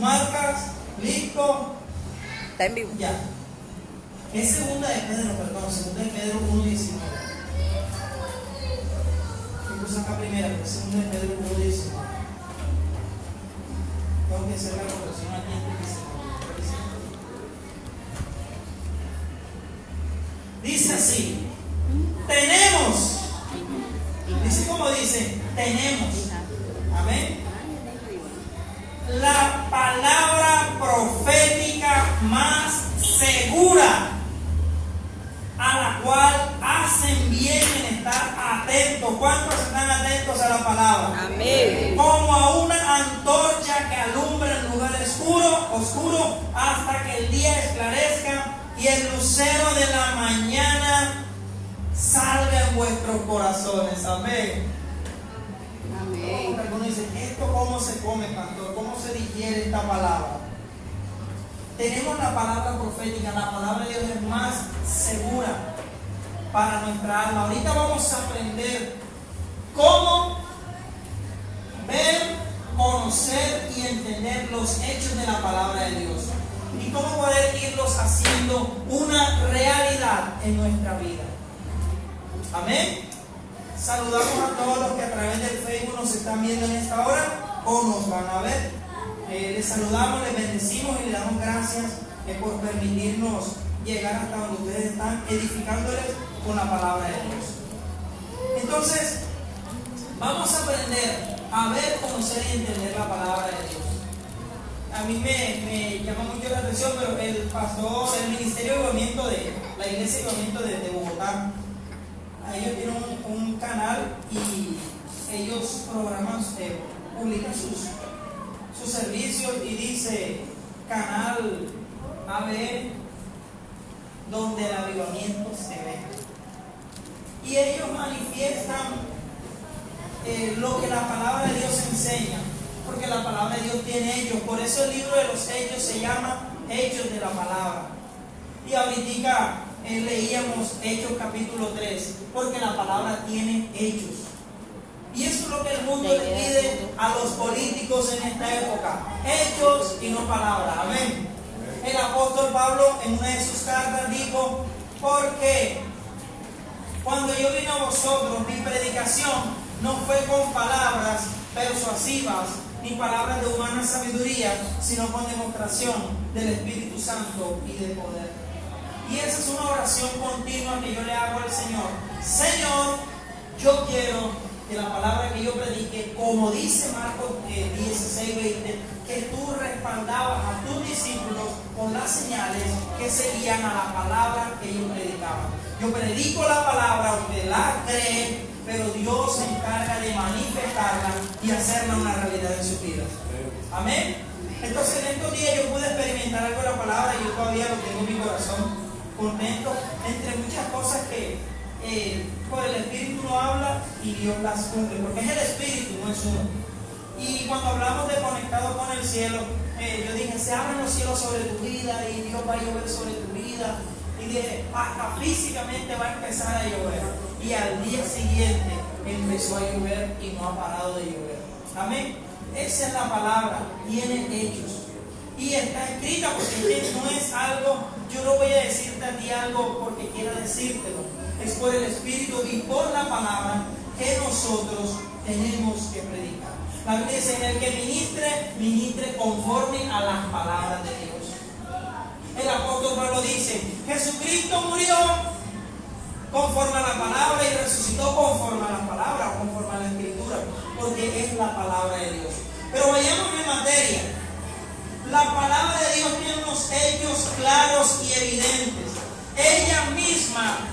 marcas, listo. Está en vivo. Ya. Es segunda de Pedro, perdón, segunda de Pedro 1:19. Incluso acá primera, pero segunda de Pedro 1:19. Tengo que hacer la corrección aquí antes que se me dice así: tenemos. Dice como dice, tenemos. Amén. La palabra profética más segura, a la cual hacen bien en estar atentos. ¿Cuántos están atentos a la palabra? Amén. Como a una antorcha que alumbra el lugar oscuro hasta que el día esclarezca y el lucero de la mañana salga en vuestros corazones. Amén. Amén. Algunos dicen, ¿esto cómo se come, pastor? ¿Cómo se digiere esta palabra? Tenemos la palabra profética, la palabra de Dios es más segura para nuestra alma. Ahorita vamos a aprender cómo ver, conocer y entender los hechos de la palabra de Dios y cómo poder irlos haciendo una realidad en nuestra vida. Amén. Saludamos a todos los que a través del Facebook nos están viendo en esta hora o nos van a ver. Les saludamos, les bendecimos y les damos gracias por permitirnos llegar hasta donde ustedes están, edificándoles con la palabra de Dios. Entonces, vamos a aprender a ver, conocer y entender la palabra de Dios. A mí me llama mucho la atención, pero el pastor, el Ministerio de Avivamiento de la Iglesia de Avivamiento de Bogotá, ellos tienen un canal y ellos programan, publican sus servicios y dice canal ABN, donde el avivamiento se ve. Y ellos manifiestan lo que la palabra de Dios enseña, porque la palabra de Dios tiene hechos. Por eso el libro de los hechos se llama Hechos de la Palabra. Y ahorita leíamos Hechos capítulo 3, porque la palabra tiene hechos. Y eso es lo que el mundo le pide a los políticos en esta época: hechos y no palabras. Amén. El apóstol Pablo en una de sus cartas dijo: porque cuando yo vine a vosotros, mi predicación no fue con palabras persuasivas ni palabras de humana sabiduría, sino con demostración del Espíritu Santo y de poder. Y esa es una oración continua que yo le hago al Señor. Señor, yo quiero que la palabra que yo predique, como dice Marcos 16:20, que tú respaldabas a tus discípulos con las señales que seguían a la palabra que ellos predicaban. Yo predico la palabra, usted la cree, pero Dios se encarga de manifestarla y hacerla una realidad en sus vidas. Amén. Entonces en estos días yo pude experimentar algo de la palabra y yo todavía lo tengo en mi corazón, contento, entre muchas cosas que por el Espíritu no habla y Dios las cumple, porque es el Espíritu, no es uno. Y cuando hablamos de conectado con el cielo, yo dije, se abren los cielos sobre tu vida y Dios va a llover sobre tu vida, y dije, hasta físicamente va a empezar a llover. Y al día siguiente empezó a llover y no ha parado de llover. Amén. Esa es la palabra, tiene hechos y está escrita, porque no es algo, yo no voy a decirte a ti algo porque quiera decírtelo. Es por el Espíritu y por la palabra que nosotros tenemos que predicar. La Biblia dice: en el que ministre conforme a las palabras de Dios. El apóstol Pablo dice: Jesucristo murió conforme a la palabra y resucitó conforme a las palabras, conforme a la Escritura, porque es la palabra de Dios. Pero vayamos en materia. La palabra de Dios tiene unos hechos claros y evidentes. Ella misma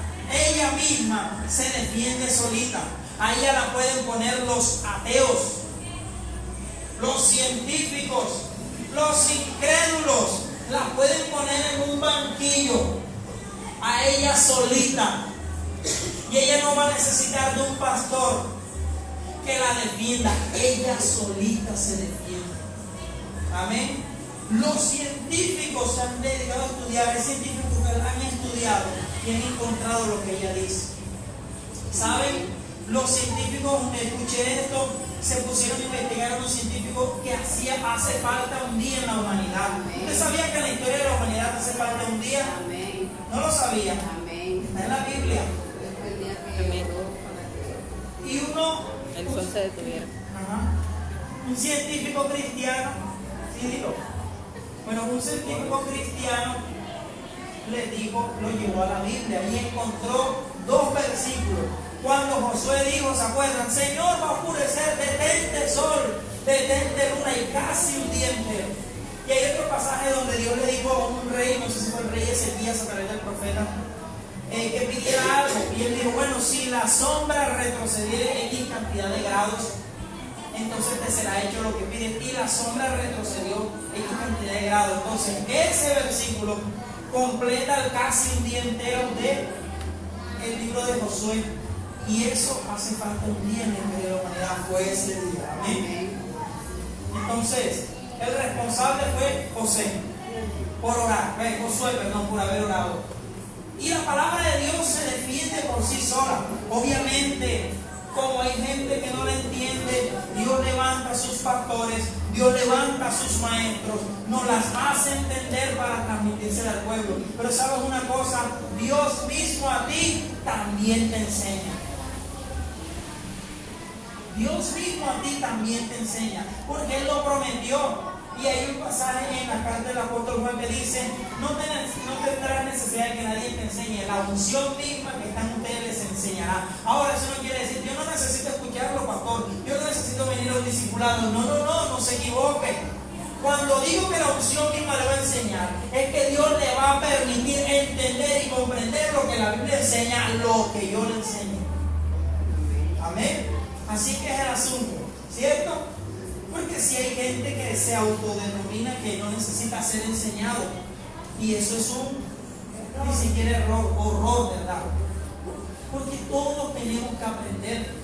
se defiende solita. A ella la pueden poner los ateos, los científicos, los incrédulos, la pueden poner en un banquillo a ella solita, y ella no va a necesitar de un pastor que la defienda. Ella solita se defiende. Amén. Los científicos se han dedicado a estudiar, hay científicos que han estudiado y han encontrado lo que ella dice. ¿Saben? Los científicos, escuché esto, se pusieron a investigar a unos científicos que hace falta un día en la humanidad. Amén. ¿Usted sabía que en la historia de la humanidad hace falta un día? Amén. No lo sabía. Amén. Está en la Biblia. Es el día que Amén. Y uno, El sol se detuviera. ajá, un científico cristiano, sí, dilo. Bueno, un científico cristiano le dijo, lo llevó a la Biblia y encontró dos versículos. Cuando Josué dijo, ¿se acuerdan? Señor, va a oscurecer, detente sol, detente luna, y casi un día entero. Y hay otro pasaje donde Dios le dijo a un rey, no sé si fue el rey Ezequías a través del profeta, que pidiera algo. Y él dijo, bueno, si la sombra retrocediera X cantidad de grados, entonces te será hecho lo que pides. Y la sombra retrocedió X cantidad de grados. Entonces, ese versículo completa el casi un día entero del libro de Josué. Y eso hace falta un día en el medio de la humanidad. Fue ese día. Amén. Entonces, el responsable fue Josué, por haber orado. Y la palabra de Dios se defiende por sí sola. Obviamente, como hay gente que no la entiende, Dios levanta a sus pastores, Dios levanta a sus maestros, nos las hace entender para transmitirse al pueblo. Pero sabes una cosa, Dios mismo a ti también te enseña. Dios mismo a ti también te enseña, porque Él lo prometió. Y hay un pasaje en la carta del apóstol Juan que dice, no tendrás necesidad de que nadie te enseñe, la unción misma que está en ustedes les enseñará. Ahora eso no quiere decir, yo no necesito escucharlo, pastor, yo no necesito venir a un discipulado. No se equivoque. Cuando digo que la unción misma le va a enseñar, es que Dios le va a permitir entender y comprender lo que la Biblia enseña, lo que yo le enseño. Amén. Así que es el asunto, ¿cierto? Porque si hay gente que se autodenomina que no necesita ser enseñado, y eso es ni siquiera horror, ¿verdad? Porque todos tenemos que aprender.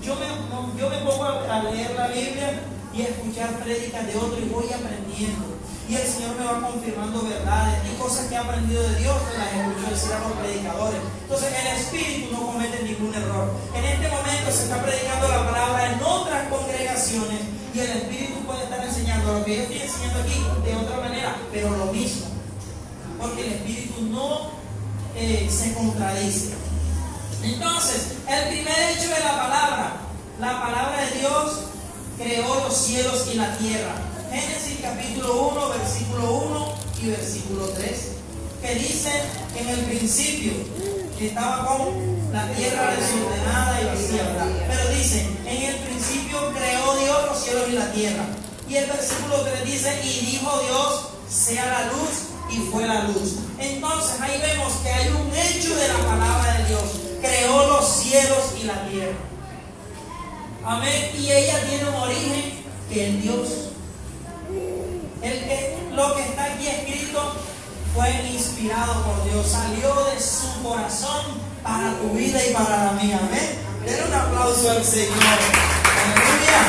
Yo me pongo a leer la Biblia y a escuchar prédicas de otros y voy aprendiendo. Y el Señor me va confirmando verdades y cosas que he aprendido de Dios, que las escucho decir a los predicadores. Entonces el Espíritu no comete ningún error. En este momento se está predicando la palabra en otras congregaciones y el Espíritu puede estar enseñando lo que yo estoy enseñando aquí de otra manera, pero lo mismo. Porque el Espíritu no se contradice. Entonces, el primer hecho de la palabra de Dios creó los cielos y la tierra. Génesis capítulo 1, versículo 1 y versículo 3, que dice que en el principio estaba con la tierra desordenada y vacía, ¿verdad? Pero dice, en el principio creó Dios los cielos y la tierra. Y el versículo 3 dice, y dijo Dios, sea la luz, y fue la luz. Entonces ahí vemos que hay un hecho de la palabra de Dios. Creó los cielos y la tierra. Amén. Y ella tiene un origen que es Dios. Lo que está aquí escrito fue inspirado por Dios, salió de su corazón para tu vida y para la mía. Amén. Den un aplauso al Señor. Aleluya.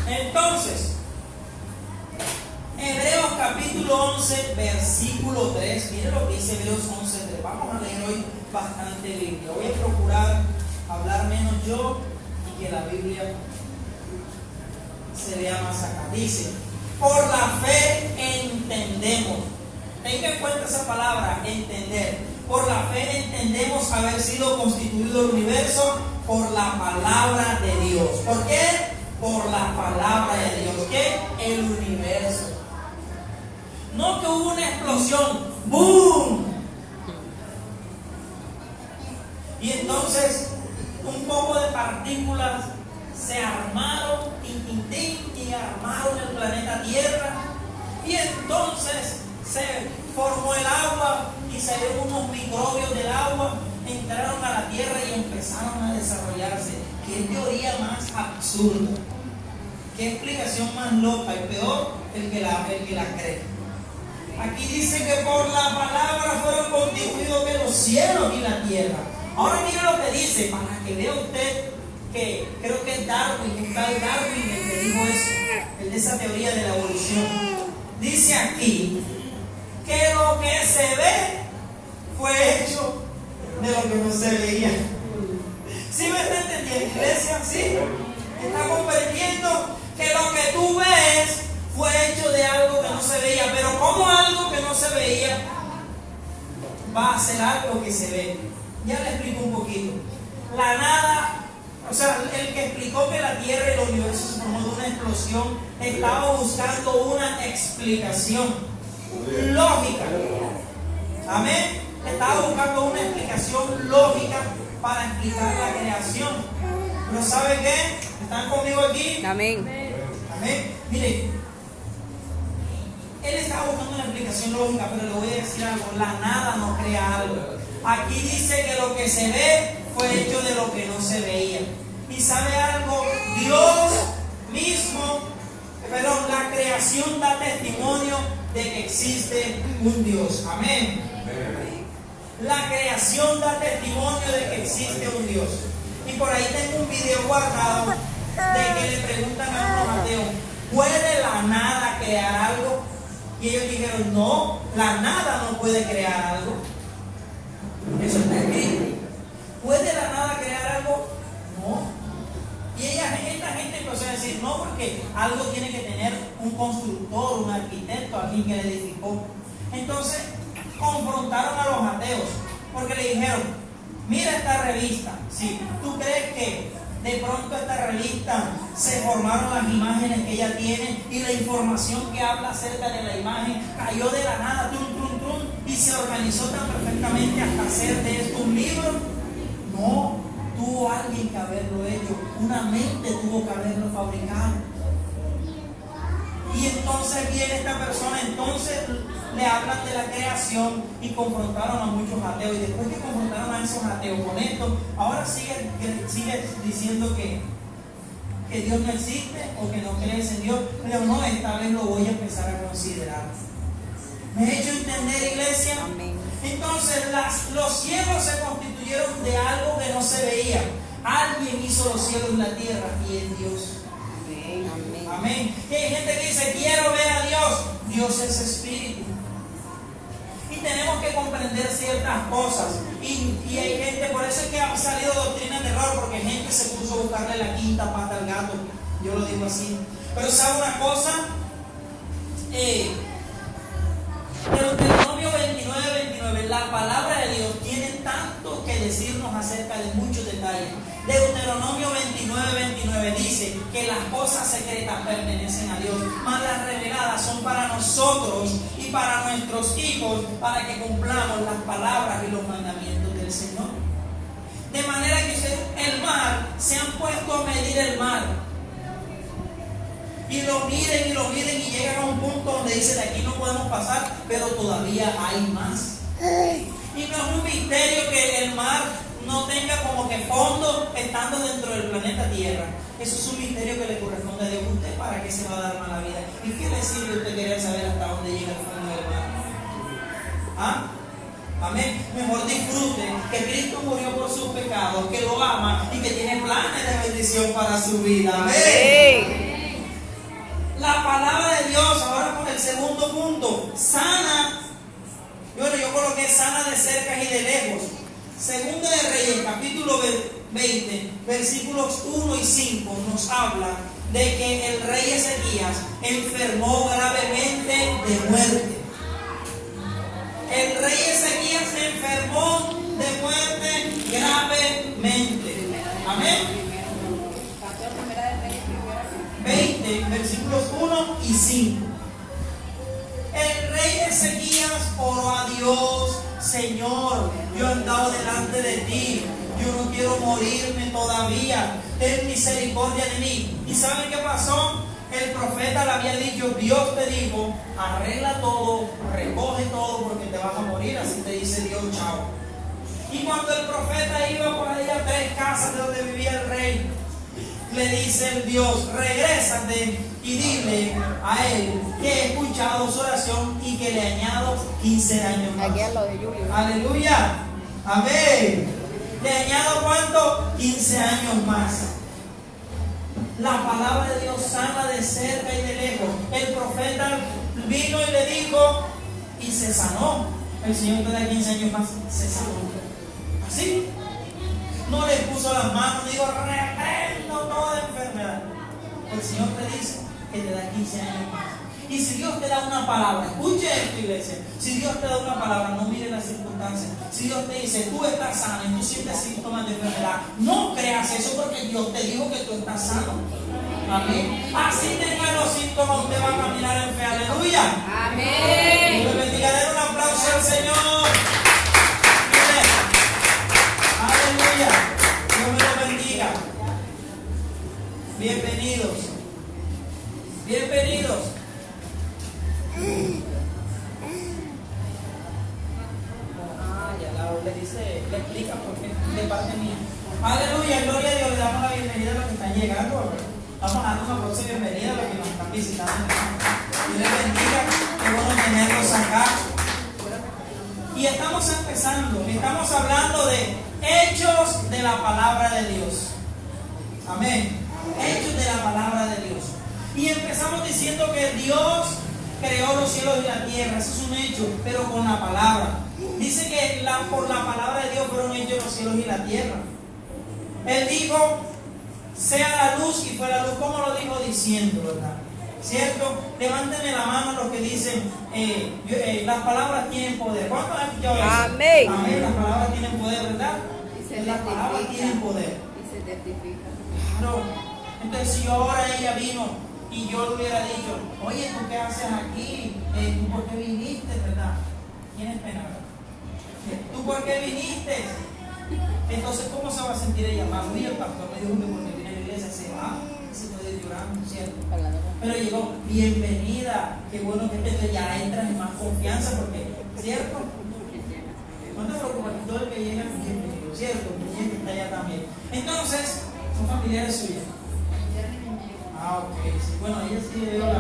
Entonces, Hebreos capítulo 11, versículo 3. Miren lo que dice Hebreos 11, 3. Vamos a leer hoy bastante Biblia. Voy a procurar hablar menos yo y que la Biblia se vea más acá. Dice, por la fe entendemos. Tenga en cuenta esa palabra, entender. Por la fe entendemos haber sido constituido el universo por la palabra de Dios. ¿Por qué? Por la palabra de Dios. ¿Qué? El universo. No que hubo una explosión. ¡Boom! Y entonces un poco de partículas se armaron y armaron el planeta Tierra, y entonces se formó el agua y salieron unos microbios del agua, entraron a la Tierra y empezaron a desarrollarse. ¿Qué teoría más absurda? ¿Qué explicación más loca? Y peor el que la cree. Aquí dice que por la palabra fueron constituidos que los cielos y la tierra. Ahora mire lo que dice, para que vea usted que creo que es Darwin, el que dijo eso, el de esa teoría de la evolución. Dice aquí que lo que se ve fue hecho de lo que no se veía. ¿Sí me está entendiendo, iglesia? ¿Sí? Está comprendiendo que lo que tú ves fue hecho de algo que no se veía, pero como algo que no se veía va a ser algo que se ve. Ya le explico un poquito. La nada, o sea, el que explicó que la Tierra y el universo se formó de una explosión, estaba buscando una explicación lógica. Amén. Estaba buscando una explicación lógica para explicar la creación. Pero ¿sabe qué? ¿Están conmigo aquí? Amén. Amén. Mire, él estaba buscando una explicación lógica, pero le voy a decir algo: la nada no crea algo. Aquí dice que lo que se ve fue hecho de lo que no se veía. Y sabe algo, Dios mismo, perdón, la creación da testimonio de que existe un Dios. Amén. La creación da testimonio de que existe un Dios. Y por ahí tengo un video guardado de que le preguntan a unos ateos: ¿puede la nada crear algo? Y ellos dijeron: no, la nada no puede crear algo. Eso está escrito. ¿Puede la nada crear algo? No. Y esta gente empezó a decir: no, porque algo tiene que tener un constructor, un arquitecto, alguien que le edificó. Entonces confrontaron a los ateos, porque le dijeron: mira esta revista. Si tú crees que de pronto esta revista se formaron las imágenes que ella tiene y la información que habla acerca de la imagen cayó de la nada, y se organizó tan perfectamente hasta hacer de esto un libro? No, tuvo alguien que haberlo hecho, una mente tuvo que haberlo fabricado. Y entonces viene esta persona, entonces le hablan de la creación y confrontaron a muchos ateos. Y después que confrontaron a esos ateos con esto, ahora sigue diciendo que Dios no existe o que no crees en Dios. Pero no, esta vez lo voy a empezar a considerar. ¿Me he hecho entender, iglesia? Amén. Entonces los cielos se constituyeron de algo que no se veía. Alguien hizo los cielos y la tierra, y es Dios. Amén. Amén. Amén. Y hay gente que dice: quiero ver a Dios. Dios es espíritu. Y tenemos que comprender ciertas cosas. Y hay gente, por eso es que ha salido doctrina de error, porque gente se puso a buscarle la quinta pata al gato. Yo lo digo así. Pero ¿sabe una cosa? Deuteronomio 29, la palabra de Dios tiene tanto que decirnos acerca de muchos detalles. Deuteronomio 29 dice que las cosas secretas pertenecen a Dios, mas las reveladas son para nosotros y para nuestros hijos, para que cumplamos las palabras y los mandamientos del Señor. De manera que el mar, se han puesto a medir el mar, y lo miden y llegan a un punto donde dice: de aquí no podemos pasar, pero todavía hay más. Y no es un misterio que el mar no tenga como que fondo estando dentro del planeta Tierra. Eso es un misterio que le corresponde a Dios. ¿Usted para qué se va a dar mala vida? ¿Y qué le sirve usted querer saber hasta dónde llega el fondo del mar? ¿Ah? Amén. Mejor disfrute que Cristo murió por sus pecados, que lo ama y que tiene planes de bendición para su vida. Amén. La palabra de Dios, ahora con el segundo punto, sana. Bueno, yo coloqué sana de cerca y de lejos. Segunda de Reyes, capítulo 20, versículos 1 y 5, nos habla de que el rey Ezequías enfermó gravemente de muerte. El rey Ezequías se enfermó de muerte gravemente. Amén. 20, versículos 1 y 5. El rey Ezequías oró a Dios: Señor, yo he andado delante de ti, yo no quiero morirme todavía, ten misericordia de mí. ¿Y saben qué pasó? El profeta le había dicho: Dios te dijo, arregla todo, recoge todo, porque te vas a morir, así te dice Dios, chao. Y cuando el profeta iba por ahí a 3 casas de donde vivía el rey, le dice el Dios: regrésate y dile a él que he escuchado su oración y que le añado 15 años más. Aquí a lo de Julio. Aleluya. Amén. Le añado ¿cuánto? 15 años más. La palabra de Dios sana de cerca y de lejos. El profeta vino y le dijo y se sanó. El Señor te da 15 años más, se sanó. ¿Sí? No le puso las manos, digo, reprendo toda enfermedad. El Señor te dice que te da 15 años más. Y si Dios te da una palabra, escuche esto, iglesia. Si Dios te da una palabra, no mire las circunstancias. Si Dios te dice, tú estás sano y tú sientes síntomas de enfermedad, no creas eso porque Dios te dijo que tú estás sano. Amén. Así tengan los síntomas, usted va a caminar en fe. Aleluya. Amén. Dios le bendiga. Den un aplauso al Señor. Mire. Aleluya. Dios me lo bendiga. Bienvenidos. Bienvenidos. Le dice, le explica por qué de parte mía. Aleluya, gloria a Dios. Le damos la bienvenida a los que están llegando. Vamos a dar una aplauso de bienvenida a los que nos están visitando. Dios les bendiga. Qué bueno tenerlos acá. Y estamos empezando. Estamos hablando de hechos de la palabra de Dios. Amén. Hechos de la palabra de Dios. Y empezamos diciendo que Dios creó los cielos y la tierra. Eso es un hecho, pero con la palabra. Dice que por la palabra de Dios fueron hechos los cielos y la tierra. Él dijo, sea la luz, y fue la luz. ¿Cómo lo dijo? Diciendo, ¿verdad? ¿Cierto? Levántenme la mano los que dicen, las palabras tienen poder. ¿Cuántos han escuchado eso? Amén. Amén, las palabras tienen poder, ¿verdad? Las palabras tienen poder. Y se testifica. Claro. Entonces, si ahora ella vino y yo le hubiera dicho, oye, ¿tú qué haces aquí? ¿Tú por qué viniste, verdad? ¿Tienes pena? ¿Tú por qué viniste? Entonces, ¿cómo se va a sentir ella? Más, oye, el pastor me dijo que porque viene a la iglesia se va, se puede ir llorando, ¿cierto? Pero llegó, bienvenida, qué bueno que ya entras en más confianza, porque, ¿cierto? No te preocupes, todo el que llega es bienvenido, ¿cierto? El que está allá también. Entonces, son familiares suyas. Ah, ok. Sí. Bueno, ella sí le dio yo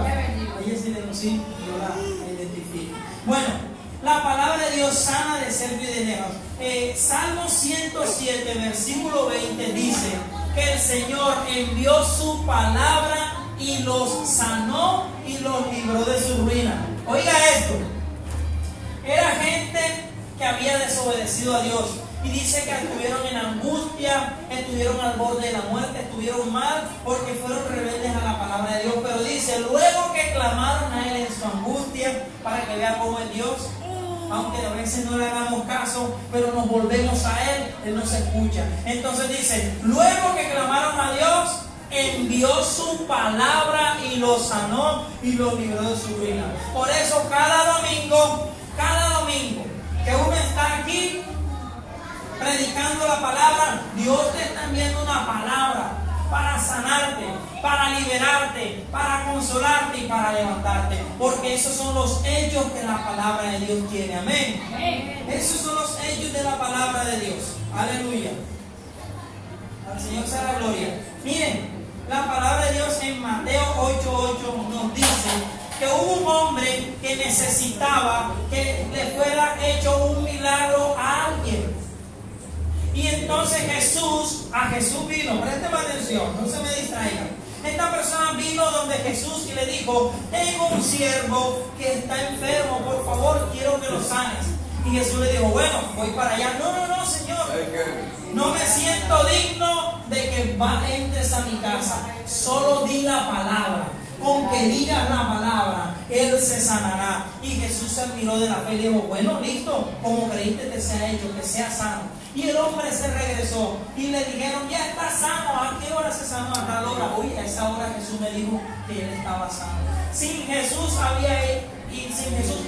la identifico. Bueno. La palabra de Dios sana de ser y de lejos. Salmo 107, versículo 20 dice que el Señor envió su palabra y los sanó y los libró de su ruina. Oiga esto. Era gente que había desobedecido a Dios. Y dice que estuvieron en angustia, estuvieron al borde de la muerte, estuvieron mal porque fueron rebeldes a la palabra de Dios. Pero dice, luego que clamaron a Él en su angustia, para que vea cómo es Dios. Aunque a veces no le hagamos caso, pero nos volvemos a Él nos escucha. Entonces dice, luego que clamaron a Dios, envió su palabra y los sanó y los libró de su ruina. Por eso cada domingo que uno está aquí predicando la palabra, Dios te está enviando una palabra para sanarte, para liberarte, para consolarte y para levantarte. Porque esos son los hechos que la palabra de Dios tiene. Amén. Esos son los hechos de la palabra de Dios. Aleluya. Al Señor sea la gloria. Miren, la palabra de Dios en Mateo 8:8 nos dice que hubo un hombre que necesitaba que le fuera hecho un milagro a alguien. Y entonces a Jesús vino, présteme atención, no se me distraigan. Esta persona vino donde Jesús y le dijo, tengo un siervo que está enfermo, por favor, quiero que lo sanes. Y Jesús le dijo, bueno, voy para allá. No, Señor, no me siento digno de que entres a mi casa. Solo di la palabra. Con que digas la palabra, Él se sanará. Y Jesús se admiró de la fe y dijo, bueno, listo, como creíste te sea hecho, que sea sano. Y el hombre se regresó y le dijeron, ya está sano. ¿A qué hora se sanó? A tal hora. Oye, a esa hora Jesús me dijo que él estaba sano. Sin Jesús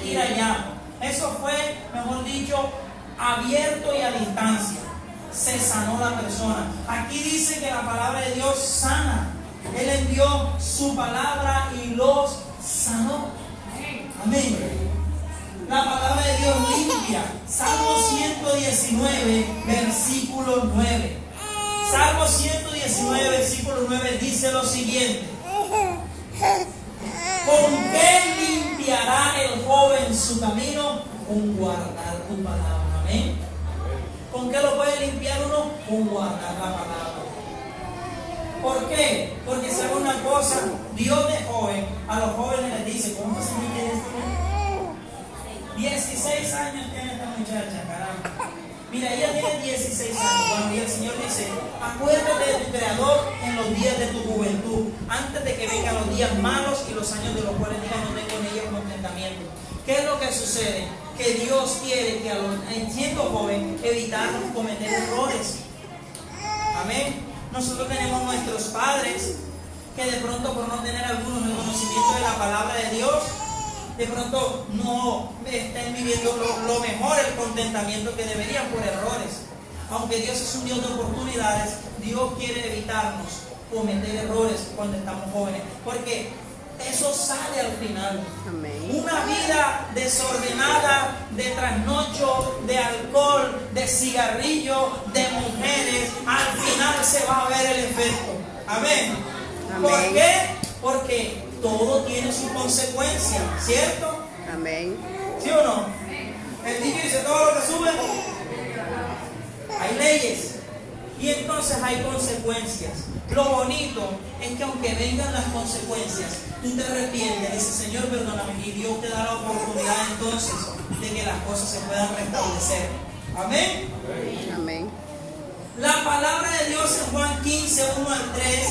ir allá. Eso fue, mejor dicho, abierto y a distancia. Se sanó la persona. Aquí dice que la palabra de Dios sana. Él envió su palabra y los sanó. Amén. La palabra de Dios limpia. Salmo 119, versículo 9. Salmo 119, versículo 9 dice lo siguiente. ¿Con qué limpiará el joven su camino? Con guardar tu palabra. Amén. ¿Con qué lo puede limpiar uno? Con guardar la palabra. ¿Por qué? Porque sabe una cosa, Dios de joven, a los jóvenes les dice, ¿cuántos años tiene este? 16 años tiene esta muchacha, caramba. Mira, ella tiene 16 años. Bueno, y el Señor dice, acuérdate de tu Creador en los días de tu juventud, antes de que vengan los días malos y los años de los cuales digan no tengo en ellos contentamiento. ¿Qué es lo que sucede? Que Dios quiere que siendo joven evitar cometer errores. Amén. Nosotros tenemos nuestros padres que de pronto por no tener algunos el conocimiento de la palabra de Dios, de pronto no estén viviendo lo mejor, el contentamiento que deberían por errores. Aunque Dios es un Dios de oportunidades, Dios quiere evitarnos cometer errores cuando estamos jóvenes, porque eso sale al final. Amén. Una vida desordenada de trasnocho, de alcohol, de cigarrillo, de mujeres, al final se va a ver el efecto. Amén. Amén. ¿Por qué? Porque todo tiene su consecuencia, ¿cierto? Amén. ¿Sí o no? El dicho dice, todo lo que sube, hay leyes. Y entonces hay consecuencias. Lo bonito es que aunque vengan las consecuencias, tú te arrepientes, dices, Señor, perdóname, y Dios te da la oportunidad entonces de que las cosas se puedan restablecer. Amén. Amén. La palabra de Dios en Juan 15, 1 al 3,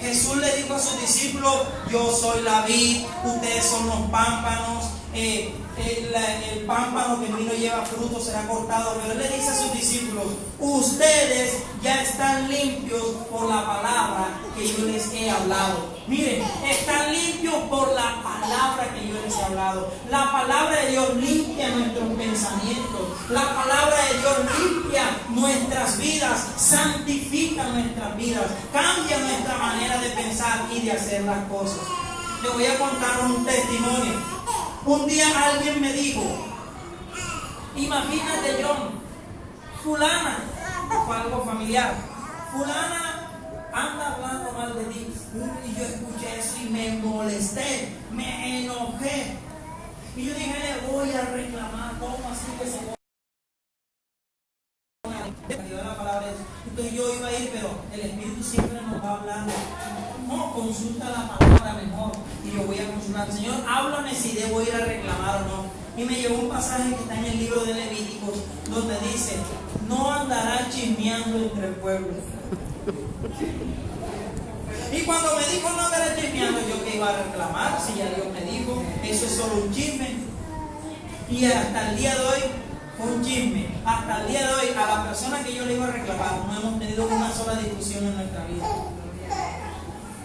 Jesús le dijo a sus discípulos, yo soy la vid, ustedes son los pámpanos, el pámpano que en mí no lleva fruto será cortado. Pero él le dice a sus discípulos, ustedes ya están limpios por la palabra que yo les he hablado. Miren, están limpios por la palabra que yo les he hablado. La palabra de Dios limpia nuestros pensamientos. La palabra de Dios limpia nuestras vidas, santifica nuestras vidas, cambia nuestra manera de pensar y de hacer las cosas. Le voy a contar un testimonio. Un día alguien me dijo, imagínate, John, fulana, fue algo familiar, fulana anda hablando mal de ti. Y yo escuché eso y me molesté, me enojé. Y yo dije, le voy a reclamar, ¿cómo así que se la palabra de Dios? Entonces yo iba a ir, pero el Espíritu siempre nos va hablando. No, consulta la palabra mejor. Y yo voy a consultar, Señor, háblame si debo ir a reclamar o no. Y me llegó un pasaje que está en el libro de Levíticos, donde dice, no andarás chismeando entre el pueblo. Y cuando me dijo no andarás chismeando, yo que iba a reclamar, si ya Dios me dijo, eso es solo un chisme. Y hasta el día de hoy fue un chisme. Hasta el día de hoy, a la persona que yo le iba a reclamar, no hemos tenido una sola discusión en nuestra vida.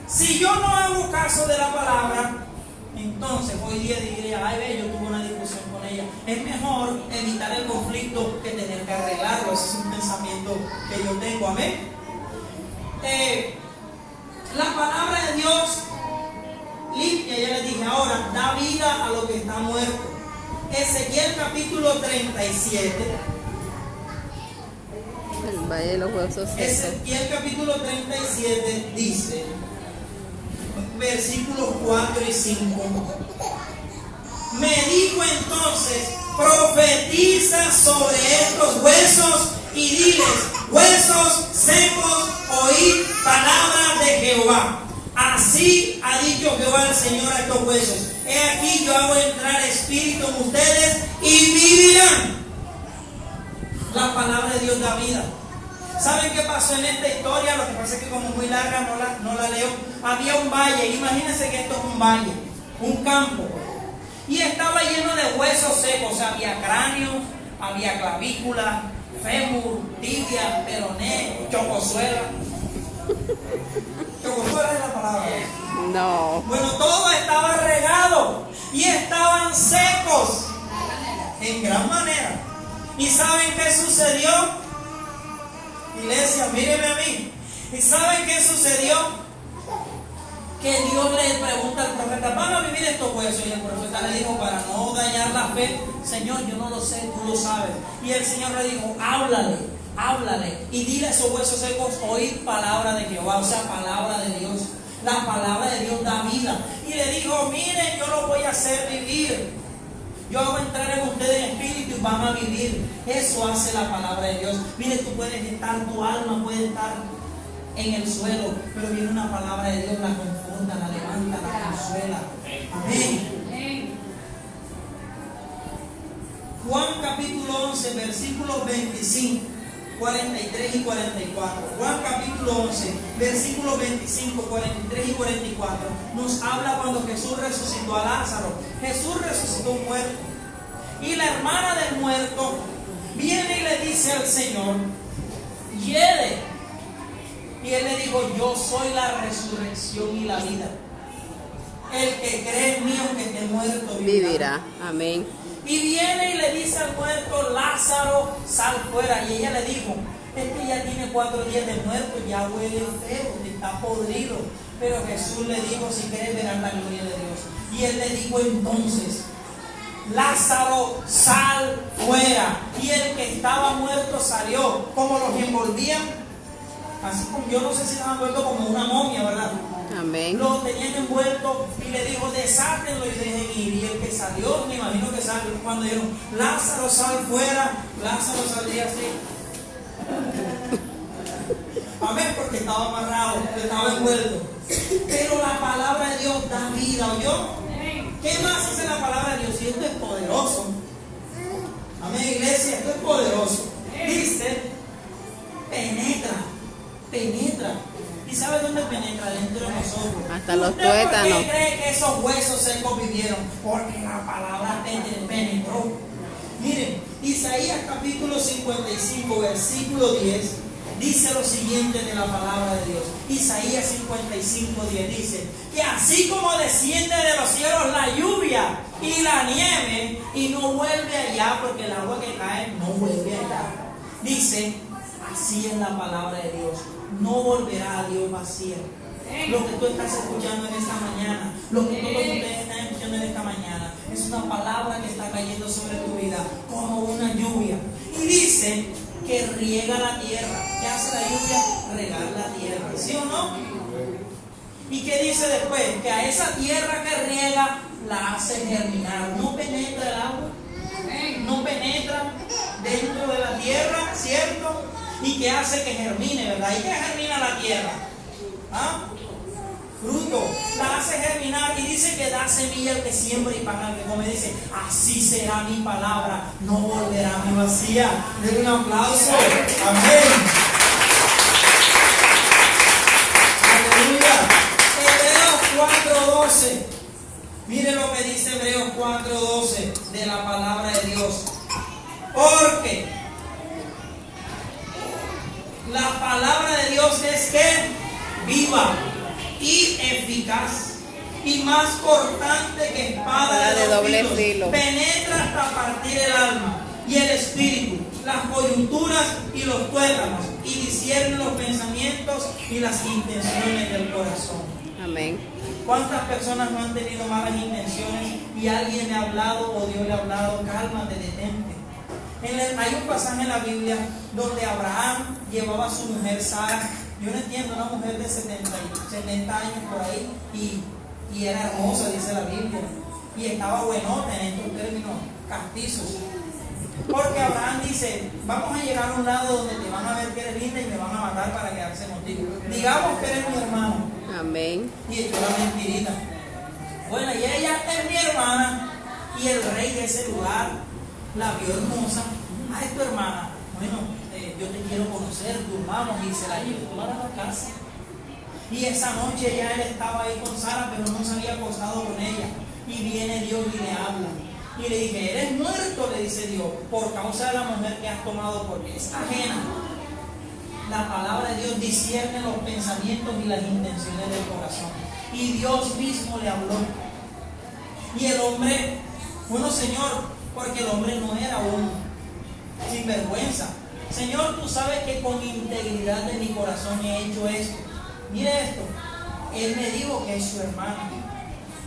Si yo no hago caso de la palabra, entonces hoy día diría, ay, ve, yo tuve una discusión con ella. Es mejor evitar el conflicto que tener que arreglarlo. Ese es un pensamiento que yo tengo. Amén. La palabra de Dios limpia, ya les dije, ahora da vida a lo que está muerto. Ezequiel capítulo 37. El valle de los huesos secos. Ezequiel capítulo 37 dice, versículos 4 y 5. Me dijo entonces, profetiza sobre estos huesos y diles, huesos secos, oíd palabra de Jehová. Así ha dicho Jehová el Señor a estos huesos. He aquí yo hago entrar espíritu en ustedes y vivirán. La palabra de Dios da vida. ¿Saben qué pasó en esta historia? Lo que pasa es que como es muy larga no la leo. Había un valle, imagínense que esto es un valle, un campo. Y estaba lleno de huesos secos, o sea, había cráneos, había clavícula, fémur, tibia, peroné, chocosuela. Chocosuela es la palabra. No. Bueno, todo estaba regado y estaban secos en gran manera. ¿Y saben qué sucedió? Iglesia, mírenme a mí. ¿Y saben qué sucedió? Que Dios le pregunta al profeta, ¿van a vivir estos huesos? Y el profeta le dijo, para no dañar la fe, Señor, yo no lo sé, tú lo sabes. Y el Señor le dijo, háblale y dile a esos huesos secos, oíd palabra de Jehová, o sea, palabra de Dios. La palabra de Dios da vida. Y le dijo, miren, yo lo voy a hacer vivir. Yo hago entrar en ustedes en espíritu y van a vivir. Eso hace la palabra de Dios. Mire, tú puedes estar, tu alma puede estar en el suelo, pero viene una palabra de Dios, la conforta, la levanta, la consuela. Amén. Juan capítulo 11, 11, versículos 25, 43 y 44. Juan capítulo 11, versículos 25, 43 y 44 nos habla cuando Jesús resucitó a Lázaro. Jesús resucitó un muerto. Y la hermana del muerto viene y le dice al Señor: hiede. Y él le dijo: yo soy la resurrección y la vida. El que cree en mí, aunque esté muerto, Vivirá. Amén. Y viene y le dice al muerto: Lázaro, sal fuera. Y ella le dijo: es que ya tiene 4 días de muerto, ya huele feo, está podrido. Pero Jesús le dijo: si crees verás la gloria de Dios. Y él le dijo entonces: Lázaro, sal fuera. Y el que estaba muerto salió. Como los envolvían, así como, yo no sé si estaban envueltos como una momia, ¿verdad? Amén. Lo tenían envuelto y le dijo: desátenlo y dejen ir. Y el que salió, me imagino que salió cuando dijeron: Lázaro, sal fuera. Lázaro saldría así. Amén, porque estaba amarrado, estaba envuelto. Pero la palabra de Dios da vida, ¿oyó? ¿Qué más hace la palabra de Dios? Y esto es poderoso. Amén, iglesia, esto es poderoso. Dice: penetra. ¿Y sabe dónde penetra? Dentro de nosotros. Hasta los ¿Usted por tuétanos. qué cree que esos huesos secos vivieron? Porque la palabra penetró. Miren, Isaías capítulo 55, versículo 10, dice lo siguiente de la palabra de Dios. Isaías 55, 10 dice: que así como desciende de los cielos la lluvia y la nieve y no vuelve allá, porque el agua que cae no vuelve allá. Dice: así es la palabra de Dios, no volverá a Dios vacía. Lo que tú estás escuchando en esta mañana, lo que todos ustedes están escuchando en esta mañana, es una palabra que está cayendo sobre tu vida como una lluvia. Y dice que riega la tierra. ¿Qué hace la lluvia? Regar la tierra, ¿sí o no? ¿Y qué dice después? Que a esa tierra que riega la hace germinar. No penetra el agua, no penetra dentro de la tierra, ¿cierto? Y que hace que germine, ¿verdad? ¿Y qué germina la tierra? ¿Ah? Fruto, la hace germinar. Y dice que da semilla al que siembra y pan al que come. Dice: así será mi palabra, no volverá a mi vacía. Denle un aplauso. Amén. Aleluya. Hebreos 4:12. Mire lo que dice Hebreos 4:12 de la palabra de Dios. Porque la palabra de Dios es que viva y eficaz y más cortante que espada de doble filo, penetra hasta partir el alma y el espíritu, las coyunturas y los tuétanos, y discierne los pensamientos y las intenciones del corazón. Amén. ¿Cuántas personas no han tenido malas intenciones y alguien le ha hablado o Dios le ha hablado? Cálmate, detente. Hay un pasaje en la Biblia donde Abraham llevaba a su mujer Sara. Yo no entiendo, una mujer de 70 años por ahí, y era hermosa, dice la Biblia, y estaba buenota en estos términos castizos. Porque Abraham dice: vamos a llegar a un lado donde te van a ver que eres linda y me van a matar para quedarse contigo. Digamos que eres mi hermano. Amén. Y echó la mentirita. Bueno, y ella es mi hermana, y el rey de ese lugar la vio hermosa. Ah, es tu hermana. Bueno, yo te quiero conocer, durmamos. Y se la llevó para la casa. Y esa noche ya él estaba ahí con Sara, pero no se había acostado con ella. Y viene Dios y le habla. Y le dije: eres muerto, le dice Dios, por causa de la mujer que has tomado, porque es ajena. La palabra de Dios discierne los pensamientos y las intenciones del corazón. Y Dios mismo le habló. Y el hombre, bueno, Señor, porque el hombre no era un sinvergüenza. Señor, tú sabes que con integridad de mi corazón he hecho esto. Mire esto. Él me dijo que es su hermano.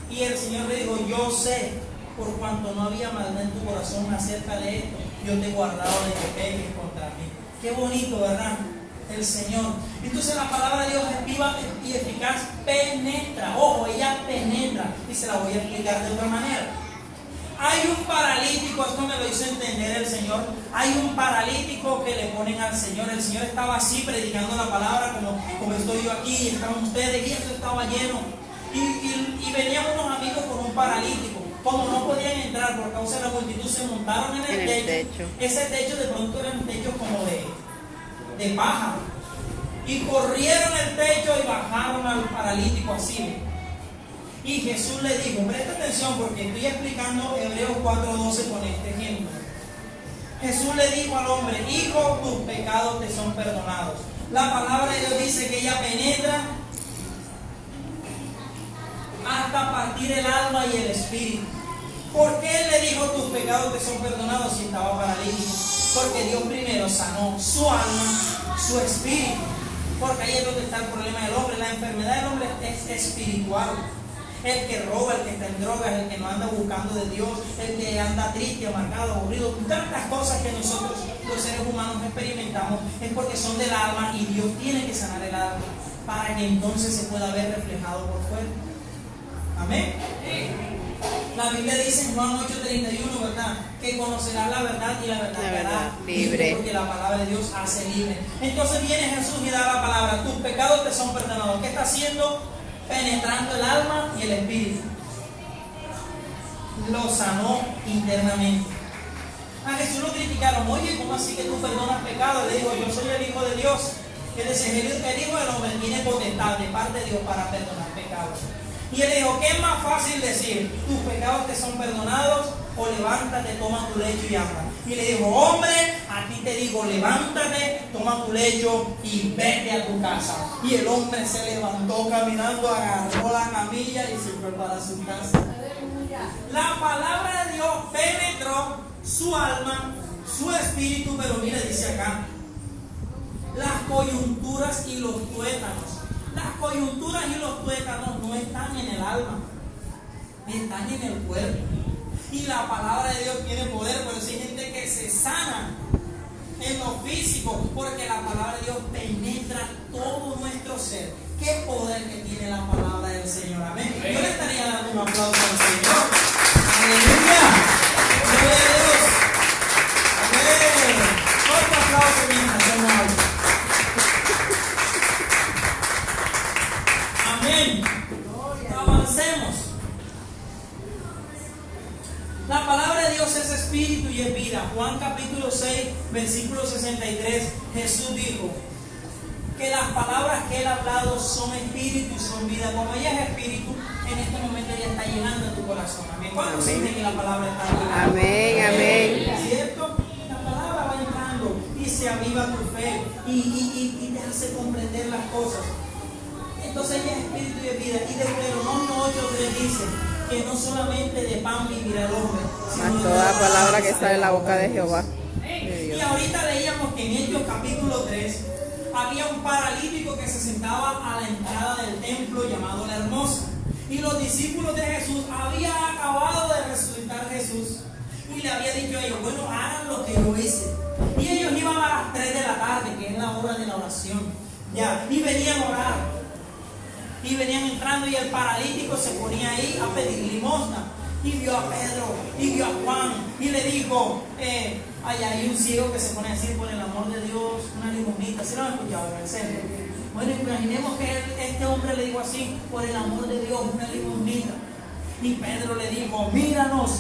Y el Señor le dijo: yo sé, por cuanto no había maldad en tu corazón acerca de esto, yo te he guardado de que peques contra mí. Qué bonito, ¿verdad? El Señor. Entonces la palabra de Dios es viva y eficaz, penetra. Ojo, ella penetra. Y se la voy a explicar de otra manera. Hay un paralítico, esto me lo hizo entender el Señor. Hay un paralítico que le ponen al Señor. El Señor estaba así predicando la palabra como estoy yo aquí, y estaban ustedes, y eso estaba lleno. Y venían unos amigos con un paralítico. como no podían entrar por causa de la multitud, se montaron en el techo. Ese techo de pronto era un techo como de paja. Y corrieron el techo y bajaron al paralítico así. Y Jesús le dijo, presta atención porque estoy explicando Hebreos 4:12 con este ejemplo. Jesús le dijo al hombre, hijo, tus pecados te son perdonados. La palabra de Dios dice que ella penetra hasta partir el alma y el espíritu. ¿Por qué él le dijo tus pecados te son perdonados si estaba paralítico? Porque Dios primero sanó su alma, su espíritu. Porque ahí es donde está el problema del hombre. La enfermedad del hombre es espiritual. El que roba, el que está en drogas, el que no anda buscando de Dios, el que anda triste, amargado, aburrido, tantas cosas que nosotros los seres humanos experimentamos es porque son del alma y Dios tiene que sanar el alma para que entonces se pueda ver reflejado por fuera. Amén. La Biblia dice en Juan 8:31, ¿verdad? Que conocerás la verdad y la verdad te hará libre, porque la palabra de Dios hace libre. Entonces viene Jesús y da la palabra, tus pecados te son perdonados. ¿Qué está haciendo? Penetrando el alma y el espíritu. Lo sanó internamente. A Jesús lo criticaron, oye, ¿cómo así que tú perdonas pecados? Le dijo, yo soy el Hijo de Dios. Es decir, el Hijo del Hombre tiene potestad de parte de Dios para perdonar pecados. Y él dijo, ¿qué es más fácil decir? Tus pecados te son perdonados, o levántate, toma tu lecho y anda. Y le dijo, hombre, a ti te digo, levántate, toma tu lecho y vete a tu casa. Y el hombre se levantó caminando, agarró la camilla y se fue para su casa. La palabra de Dios penetró su alma, su espíritu, pero mire, dice acá, las coyunturas y los tuétanos. Las coyunturas y los tuétanos no están en el alma, están en el cuerpo. Y la palabra de Dios tiene poder, por eso hay gente que se sana en lo físico, porque la palabra de Dios penetra todo nuestro ser. Qué poder que tiene la palabra del Señor. Amén. Yo le estaría dando un aplauso al Señor. Aleluya. Gloria a Dios. Amén. Otro aplauso mientras hacemos algo. Amén. Avancemos. La palabra de Dios es espíritu y es vida. Juan capítulo 6, versículo 63, Jesús dijo que las palabras que Él ha hablado son espíritu y son vida. Como ella es espíritu, en este momento ella está llenando tu corazón. Amén. ¿Cuántos sienten que la palabra está llenando? Amén, amén. ¿Cierto? La palabra va entrando y se aviva tu fe y te hace comprender las cosas. Entonces ella es espíritu y es vida. Y Deuteronomio 8:3 dice que no solamente de pan vivirá el hombre, sino de toda palabra que sale de la boca de Jehová. Y ahorita leíamos que en Hechos capítulo 3 había un paralítico que se sentaba a la entrada del templo llamado La Hermosa. Y los discípulos de Jesús había acabado de resucitar Jesús. Y le había dicho a ellos, bueno, hagan lo que yo hice. Y ellos iban a las 3 de la tarde, que es la hora de la oración. Ya, y venían a orar. Y venían entrando y el paralítico se ponía ahí a pedir limosna. Y vio a Pedro, y vio a Juan, y le dijo, allá hay un ciego que se pone a decir, por el amor de Dios, una limosnita. ¿Se lo han escuchado en el centro? Bueno, imaginemos que este hombre le dijo así, por el amor de Dios, una limosnita. Y Pedro le dijo, míranos.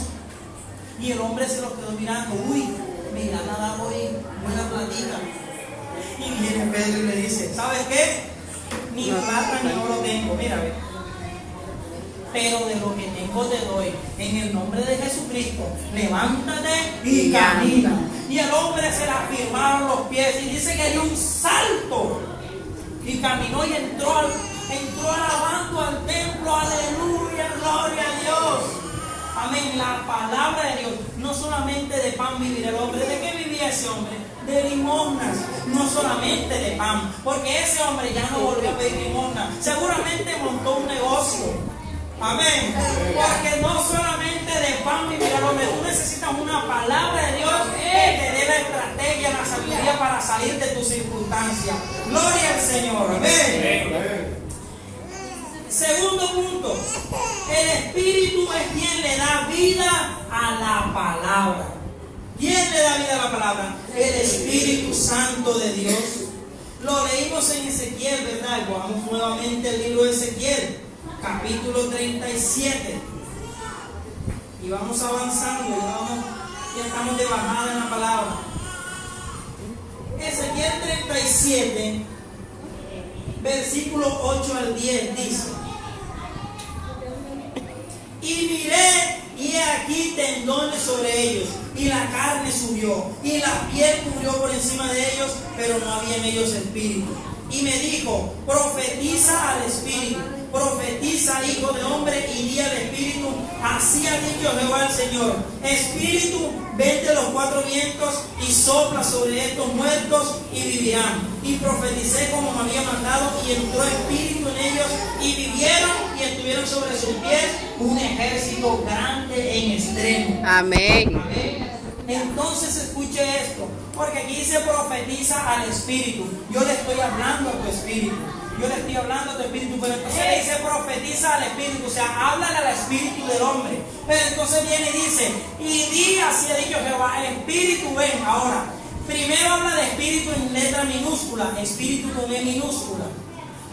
Y el hombre se lo quedó mirando, uy, mira, nada hoy, buena platica. Y viene Pedro y le dice, ¿sabes qué? Ni plata ni oro tengo, mira, ve. Pero de lo que tengo te doy. En el nombre de Jesucristo, levántate y camina. Y el hombre se le afirmaron los pies y dice que dio un salto y caminó y entró alabando al templo. Aleluya, gloria a Dios. Amén. La palabra de Dios, no solamente de pan vivirá el hombre. ¿De qué vivía ese hombre? De limosnas, no solamente de pan, porque ese hombre ya no volvió a pedir limosna, seguramente montó un negocio. Amén. Porque no solamente de pan vivirá el hombre, tú necesitas una palabra de Dios que te dé la estrategia, la sabiduría para salir de tus circunstancias. Gloria al Señor. Amén. Segundo punto, el Espíritu es quien le da vida a la palabra. ¿Quién le da vida a la palabra? El Espíritu Santo de Dios. Lo leímos en Ezequiel, ¿verdad? Vamos nuevamente al libro de Ezequiel, capítulo 37. y vamos avanzando, ya estamos de bajada en la palabra. Ezequiel 37, versículo 8 al 10 dice: y miré, y he aquí tendones sobre ellos, y la carne subió, y la piel cubrió por encima de ellos, pero no había en ellos espíritu. Y me dijo: profetiza al espíritu, profetiza, hijo de hombre, y di al espíritu: así ha dicho Jehová el Señor, espíritu, ven de los cuatro vientos y sopla sobre estos muertos y vivirán. Y profeticé como me había mandado, y entró espíritu en ellos, y vivieron, y estuvieron sobre sus pies un ejército grande en extremo. Amén. Amén. Entonces escuche esto, porque aquí dice profetiza al espíritu. Yo le estoy hablando a tu espíritu. Yo le estoy hablando a tu espíritu, pero entonces le dice profetiza al espíritu, o sea, háblale al espíritu del hombre. Pero entonces viene y dice: y di, así ha dicho Jehová, el espíritu ven. Ahora, primero habla de espíritu en letra minúscula, espíritu con E minúscula.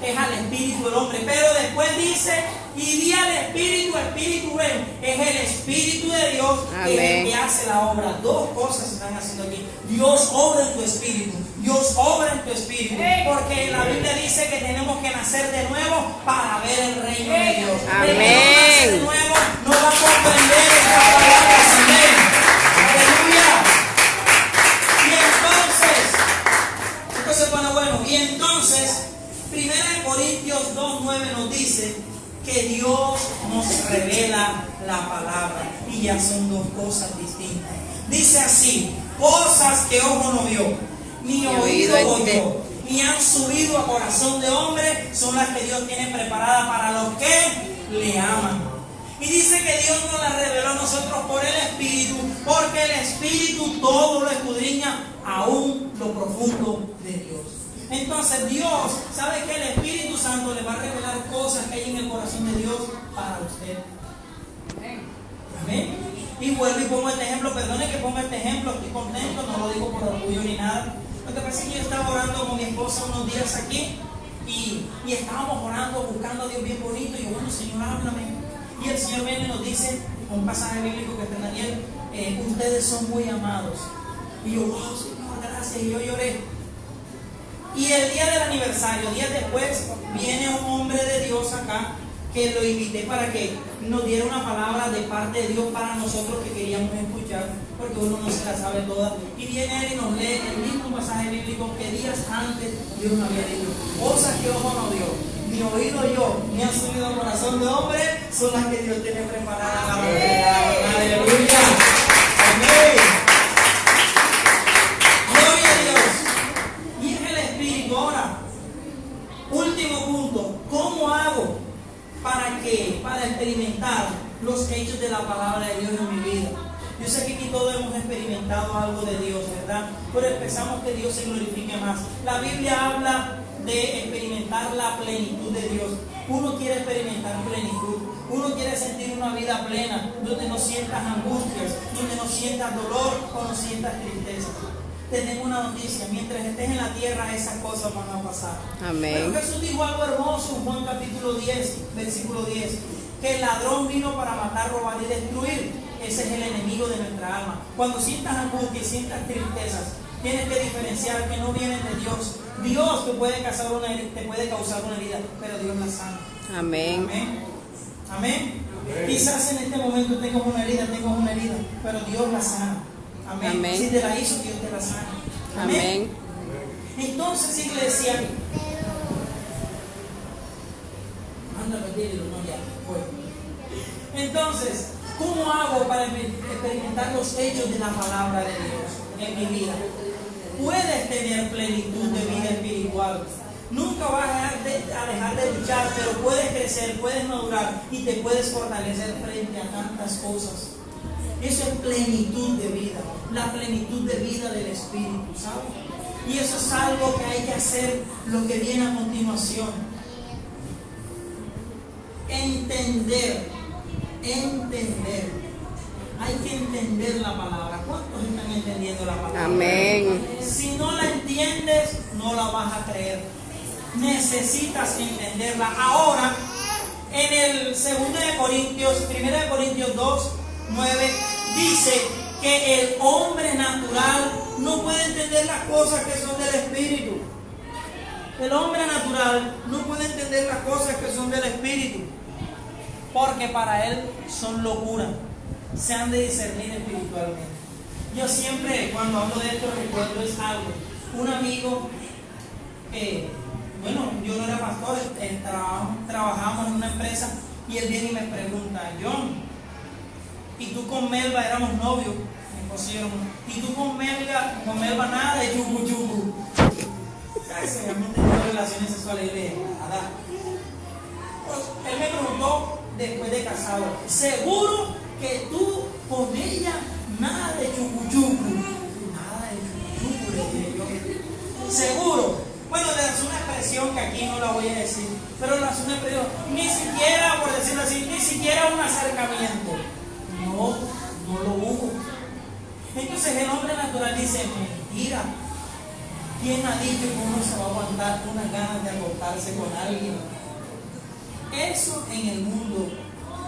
Es al espíritu del hombre, pero después dice: y di al espíritu, espíritu ven. Es el espíritu de Dios. Amén. Que es el que hace la obra. Dos cosas se están haciendo aquí. Dios obra en tu espíritu, Dios obra en tu espíritu, porque la Biblia dice que tenemos que nacer de nuevo para ver el reino de Dios. Amén. El que no nace de nuevo no va a comprender esta palabra. Amén. Aleluya. Y entonces, 1 Corintios 2:9 nos dice que Dios nos revela la palabra, y ya son dos cosas distintas. Dice así: cosas que ojo no vio, ni oído oyó, ni han subido a corazón de hombre, son las que Dios tiene preparadas para los que le aman. Y dice que Dios nos las reveló a nosotros por el Espíritu, porque el Espíritu todo lo escudriña, aún lo profundo de Dios. Entonces Dios sabe que el Espíritu Santo le va a revelar cosas que hay en el corazón de Dios para usted. Amén. Y vuelvo y pongo este ejemplo. Perdone que ponga este ejemplo, estoy contento, no lo digo por orgullo ni nada. Lo que pasa es que yo estaba orando con mi esposa unos días aquí, y estábamos orando, buscando a Dios bien bonito. Y yo, bueno, Señor, háblame. Y el Señor viene y nos dice, un pasaje bíblico que está en Daniel: ustedes son muy amados. Y yo, wow, Señor, gracias. Y yo lloré. Y el día del aniversario, días después, viene un hombre de Dios acá, que lo invité para que nos diera una palabra de parte de Dios para nosotros que queríamos escuchar, porque uno no se la sabe toda. Y viene él y nos lee el mismo pasaje bíblico que días antes Dios nos había dicho. Cosas que ojo no vio, ni oído yo, ni han subido al corazón de hombre, son las que Dios tiene preparadas para nosotros. Aleluya. Amén. Gloria a Dios. Y es el Espíritu. Ahora, último punto: ¿cómo hago para experimentar los hechos de la palabra de Dios en mi vida? Yo sé que aquí todos hemos experimentado algo de Dios, ¿verdad? Pero empezamos que Dios se glorifique más. La Biblia habla de experimentar la plenitud de Dios. Uno quiere experimentar plenitud, uno quiere sentir una vida plena, donde no sientas angustias, donde no sientas dolor o no sientas tristeza. Tenemos una noticia: mientras estés en la tierra, esas cosas van a pasar. Amén. Pero Jesús dijo algo hermoso en Juan capítulo 10, versículo 10, que el ladrón vino para matar, robar y destruir. Ese es el enemigo de nuestra alma. Cuando sientas angustia y sientas tristezas, tienes que diferenciar que no vienen de Dios. Dios te puede causar una herida, pero Dios la sana. Amén. Amén. Amén. Quizás en este momento tengas una herida, pero Dios la sana. Amén. Amén. Si te la hizo, Dios te la sana. Amén. Entonces, iglesia, anda a pedirlo, no ya. Bueno. Entonces, ¿cómo hago para experimentar los hechos de la palabra de Dios en mi vida? Puedes tener plenitud de vida espiritual. Nunca vas a dejar de luchar, pero puedes crecer, puedes madurar y te puedes fortalecer frente a tantas cosas. Eso es plenitud de vida, la plenitud de vida del Espíritu, ¿sabes? Y eso es algo que hay que hacer, lo que viene a continuación. Entender. Hay que entender la palabra. ¿Cuántos están entendiendo la palabra? Amén. Si no la entiendes, no la vas a creer. Necesitas entenderla. Ahora, en el 1 Corintios 2, 9 dice que el hombre natural no puede entender las cosas que son del Espíritu. El hombre natural no puede entender las cosas que son del Espíritu, porque para él son locura. Se han de discernir espiritualmente. Yo siempre, cuando hablo de esto, recuerdo es algo. Un amigo, yo no era pastor, trabajábamos en una empresa, y él viene y me pregunta: John, ¿y tú con Melba? Éramos novios, mi esposo y yo éramos, ¿y tú con Melba nada de yugu yugu? Se habíamos tenido relaciones sexuales. Y le dije: nada. Pues, él me preguntó después de casado: ¿seguro que tú con ella nada de yugu yugu? Nada de yugu yugu, le dije yo. ¿Seguro? Bueno, le hace una expresión que aquí no la voy a decir, pero le hace una expresión, ni siquiera, por decirlo así, ni siquiera un acercamiento. No lo hubo. Entonces el hombre natural dice: mentira. ¿Quién ha dicho que uno se va a aguantar unas ganas de acostarse con alguien? Eso en el mundo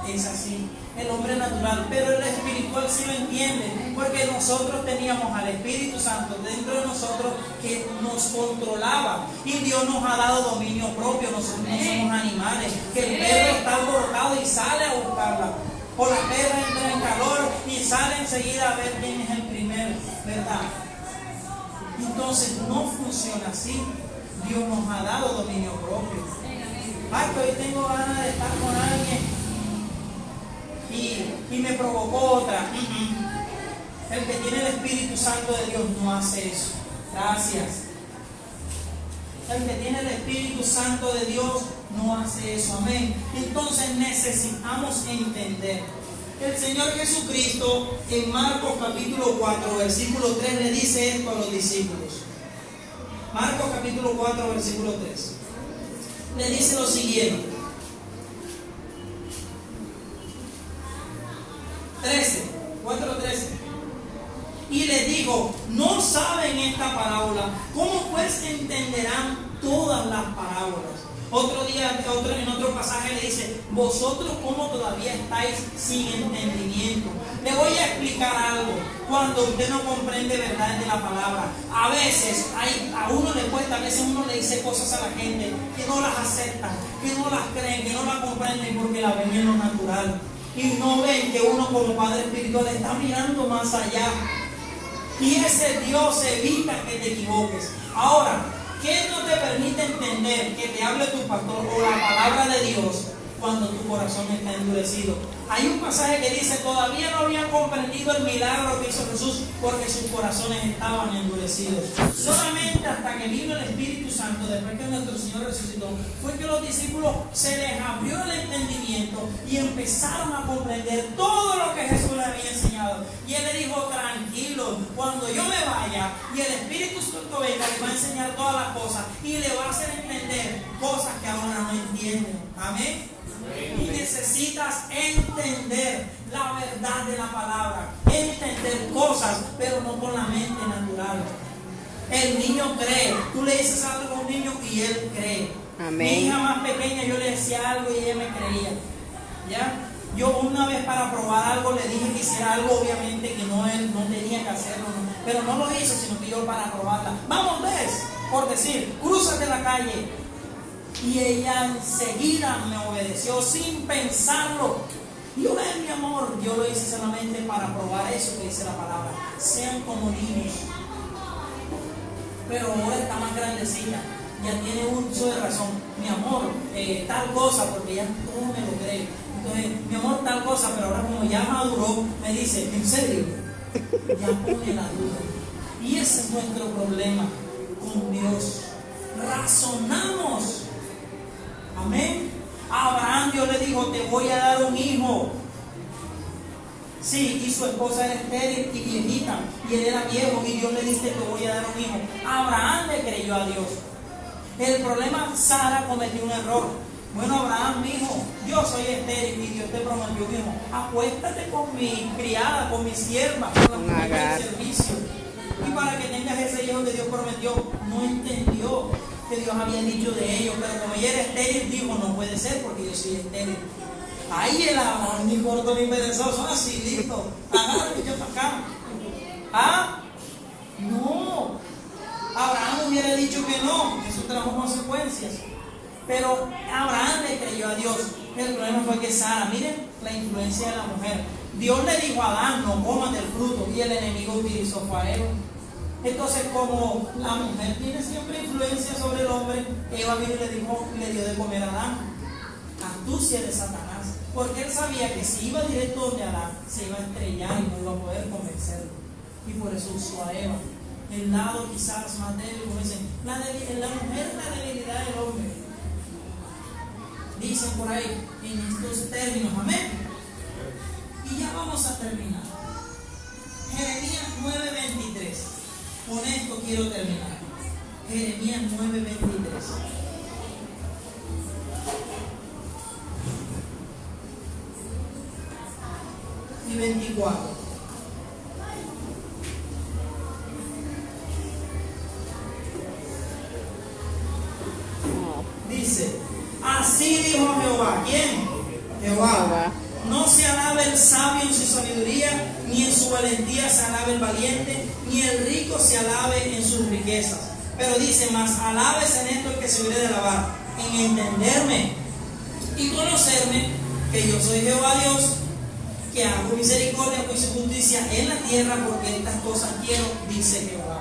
es así, el hombre natural, pero el espiritual sí lo entiende, porque nosotros teníamos al Espíritu Santo dentro de nosotros que nos controlaba, y Dios nos ha dado dominio propio. Nosotros no somos animales, que el perro está alborotado y sale a buscarla, o la perra entra en calor y sale enseguida a ver quién es el primero, ¿verdad? Entonces no funciona así. Dios nos ha dado dominio propio. Ay, que hoy tengo ganas de estar con alguien y me provocó otra. El que tiene el Espíritu Santo de Dios no hace eso. Gracias. El que tiene el Espíritu Santo de Dios no hace eso. Amén. Entonces necesitamos entender. El Señor Jesucristo en Marcos capítulo 4 versículo 3 le dice esto a los discípulos. Marcos capítulo 4 versículo 3 le dice lo siguiente: 4:13. Y le dijo: ¿no saben esta parábola? ¿Cómo pues entenderán todas las parábolas? En otro pasaje le dice: vosotros cómo todavía estáis sin entendimiento. Le voy a explicar algo. Cuando usted no comprende verdad de la palabra, a veces a uno le cuesta, a veces uno le dice cosas a la gente que no las aceptan, que no las creen, que no las comprenden porque la ven en lo natural, y no ven que uno como padre espiritual está mirando más allá, y ese Dios evita que te equivoques. Ahora, ¿qué no te permite entender que te hable tu pastor o la palabra de Dios cuando tu corazón está endurecido? Hay un pasaje que dice: todavía no habían comprendido el milagro que hizo Jesús porque sus corazones estaban endurecidos. Solamente hasta que vino el Espíritu Santo, después que nuestro Señor resucitó, fue que los discípulos se les abrió el entendimiento y empezaron a comprender todo lo que Jesús les había enseñado. Y Él le dijo: tranquilo, cuando yo me vaya y el Espíritu Santo venga, le va a enseñar todas las cosas y le va a hacer entender cosas que ahora no entienden. Amén. Y necesitas entender la verdad de la palabra, entender cosas, pero no con la mente natural. El niño cree. Tú le dices algo a un niño y él cree. Amén. Mi hija más pequeña, yo le decía algo y ella me creía. ¿Ya? Yo una vez para probar algo le dije que hiciera algo, obviamente que él no tenía que hacerlo, pero no lo hizo, sino que yo para probarla. Vamos, ves, por decir, crúzate la calle. Y ella enseguida me obedeció sin pensarlo. Y yo, mi amor, yo lo hice solamente para probar eso que dice la palabra. Sean como niños. Pero ahora está más grandecita, ya tiene uso de razón. Mi amor, tal cosa, porque ya todo me lo cree. Entonces, mi amor, tal cosa, pero ahora como ya maduró, me dice: ¿en serio? Ya pone la duda. Y ese es nuestro problema con Dios. Razonamos. Amén. A Abraham Dios le dijo: te voy a dar un hijo. Sí, y su esposa era estéril y viejita, y él era viejo, y Dios le dice: te voy a dar un hijo. Abraham le creyó a Dios. El problema, Sara cometió un error. Bueno, Abraham dijo: yo soy estéril y Dios te prometió un hijo. Acuéstate con mi criada, con mi sierva, con la mujer del servicio. Y para que tengas ese hijo que Dios prometió, no entendió que Dios había dicho de ellos, pero como ella era estéril, dijo: no puede ser porque yo soy estéril. Ay, el Abraham ni corto ni perezoso, así, listo. Agárrate, yo para acá. ¿Ah? No. Abraham hubiera dicho que no, eso trajo consecuencias. Pero Abraham le creyó a Dios. El problema fue que Sara, miren la influencia de la mujer. Dios le dijo a Adán, no coman del fruto, y el enemigo utilizó fue a Eva. Entonces, como la mujer tiene siempre influencia sobre el hombre, Eva vino y le dio de comer a Adán. Astucia de Satanás, porque él sabía que si iba directo donde Adán, se iba a estrellar y no iba a poder convencerlo. Y por eso usó a Eva. El lado quizás más débil, como dicen, la mujer es la debilidad del hombre. Dicen por ahí, en estos términos, amén. Y ya vamos a terminar. Jeremías 9:23. Con esto quiero terminar. Jeremías 9:23. Y 24. Dice, así dijo Jehová. ¿Quién? Jehová. No se alabe el sabio en su sabiduría, ni en su valentía se alabe el valiente, ni el rico se alabe en sus riquezas. Pero dice, mas alabes en esto el que se hubiere de alabar, en entenderme y conocerme, que yo soy Jehová Dios, que hago misericordia, juicio y justicia en la tierra, porque estas cosas quiero, dice Jehová.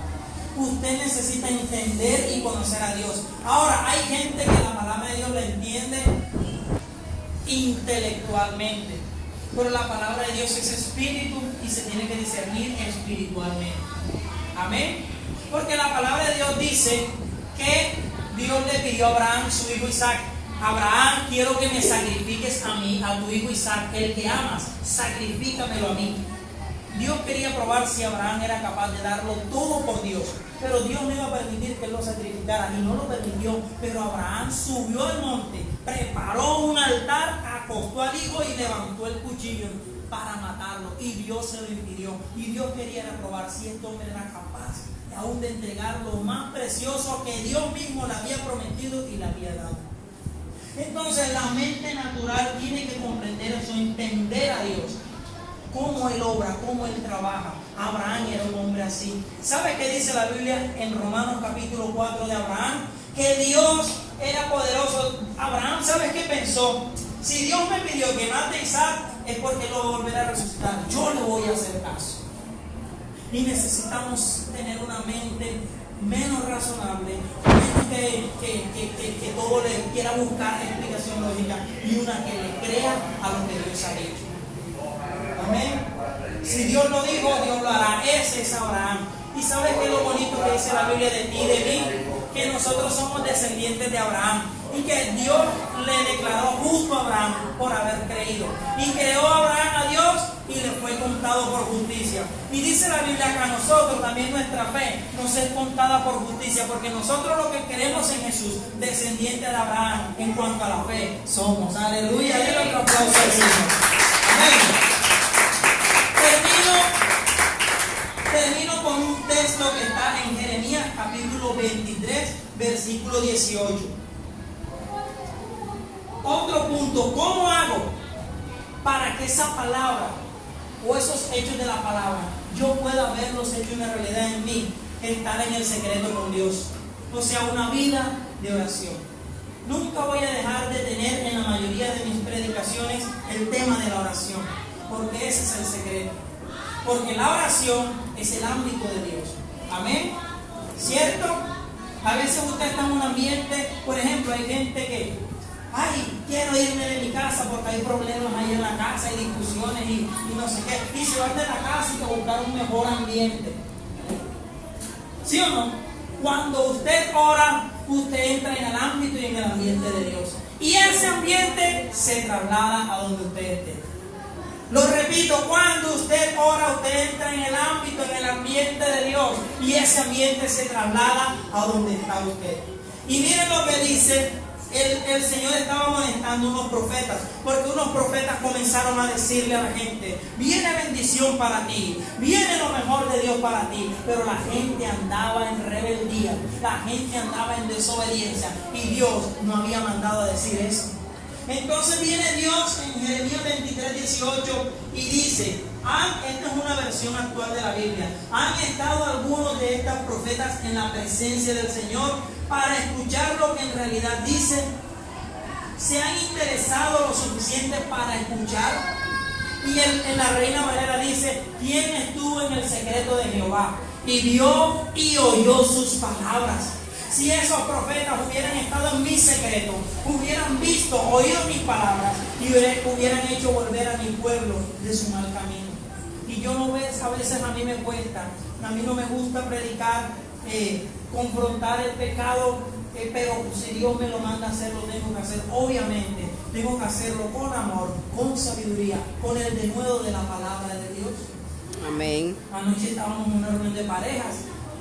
Usted necesita entender y conocer a Dios. Ahora, hay gente que la palabra de Dios la entiende intelectualmente, pero la palabra de Dios es espíritu y se tiene que discernir espiritualmente. Amén. Porque la palabra de Dios dice que Dios le pidió a Abraham, su hijo Isaac: Abraham, quiero que me sacrifiques a mí, a tu hijo Isaac, el que amas, sacrifícamelo a mí. Dios quería probar si Abraham era capaz de darlo todo por Dios, pero Dios no iba a permitir que él lo sacrificara, y no lo permitió. Pero Abraham subió al monte, preparó un altar, acostó al hijo y levantó el cuchillo para matarlo, y Dios se lo impidió. Y Dios quería probar si este hombre era capaz aún de entregar lo más precioso que Dios mismo le había prometido y le había dado. Entonces la mente natural tiene que comprender eso, entender a Dios, cómo Él obra, cómo Él trabaja. Abraham era un hombre así. ¿Sabe qué dice la Biblia en Romanos capítulo 4 de Abraham? Que Dios era poderoso. Abraham, ¿sabes qué pensó? Si Dios me pidió que mate a Isaac, es porque lo volverá a resucitar. Yo le voy a hacer caso. Y necesitamos tener una mente menos razonable, menos que todo le quiera buscar explicación lógica, y una que le crea a lo que Dios ha dicho. Amén. Si Dios lo dijo, Dios lo hará. Ese es Abraham. ¿Y sabes qué es lo bonito que dice la Biblia de ti y de mí? Que nosotros somos descendientes de Abraham, y que Dios le declaró justo a Abraham por haber creído. Y creó a Abraham a Dios y le fue contado por justicia. Y dice la Biblia que a nosotros también nuestra fe nos es contada por justicia, porque nosotros lo que creemos en Jesús, descendientes de Abraham en cuanto a la fe, somos. Aleluya. Denle otro aplauso al Señor. Amén. Termino con un texto que está en Jeremías capítulo 23, versículo 18. Otro punto: ¿cómo hago para que esa palabra o esos hechos de la palabra yo pueda verlos hechos una realidad en mí? Estar en el secreto con Dios, o sea, una vida de oración. Nunca voy a dejar de tener en la mayoría de mis predicaciones el tema de la oración, porque ese es el secreto. Porque la oración es el ámbito de Dios. Amén. ¿Cierto? A veces usted está en un ambiente, por ejemplo, hay gente que, ay, quiero irme de mi casa porque hay problemas ahí en la casa, hay discusiones y no sé qué, y se va de la casa y a buscar un mejor ambiente. ¿Sí o no? Cuando usted ora, usted entra en el ámbito y en el ambiente de Dios, y ese ambiente se traslada a donde usted esté. Lo repito, cuando usted ora, usted entra en el ámbito, en el ambiente de Dios, y ese ambiente se traslada a donde está usted. Y miren lo que dice, el Señor estaba amonestando unos profetas, porque unos profetas comenzaron a decirle a la gente: viene bendición para ti, viene lo mejor de Dios para ti. Pero la gente andaba en rebeldía, la gente andaba en desobediencia, y Dios no había mandado a decir eso. Entonces viene Dios en Jeremías 23:18 y dice, esta es una versión actual de la Biblia, ¿han estado algunos de estos profetas en la presencia del Señor para escuchar lo que en realidad dicen? ¿Se han interesado lo suficiente para escuchar? Y en la Reina Valera dice, ¿quién estuvo en el secreto de Jehová y vio y oyó sus palabras? Si esos profetas hubieran estado en mi secreto, hubieran visto, oído mis palabras y hubieran hecho volver a mi pueblo de su mal camino. Y yo no ves, a veces a mí me cuesta, a mí no me gusta predicar, confrontar el pecado, pero si Dios me lo manda a hacer, lo tengo que hacer. Obviamente, tengo que hacerlo con amor, con sabiduría, con el denuedo de la palabra de Dios. Amén. Anoche estábamos en una reunión de parejas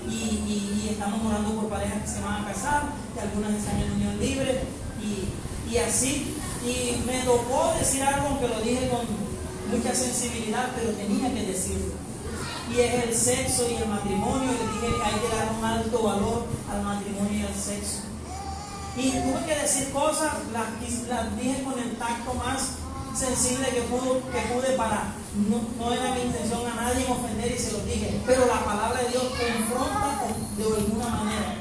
y estamos orando por parejas que se van a casar, que algunas están en unión libre y así. Y me tocó decir algo, aunque lo dije con mucha sensibilidad, pero tenía que decirlo. Y es el sexo y el matrimonio. Le dije que hay que dar un alto valor al matrimonio y al sexo. Y tuve que decir cosas, las dije con el tacto más sensible que pude para, no era mi intención a nadie ofender y se lo dije, pero la palabra de Dios confronta de alguna manera.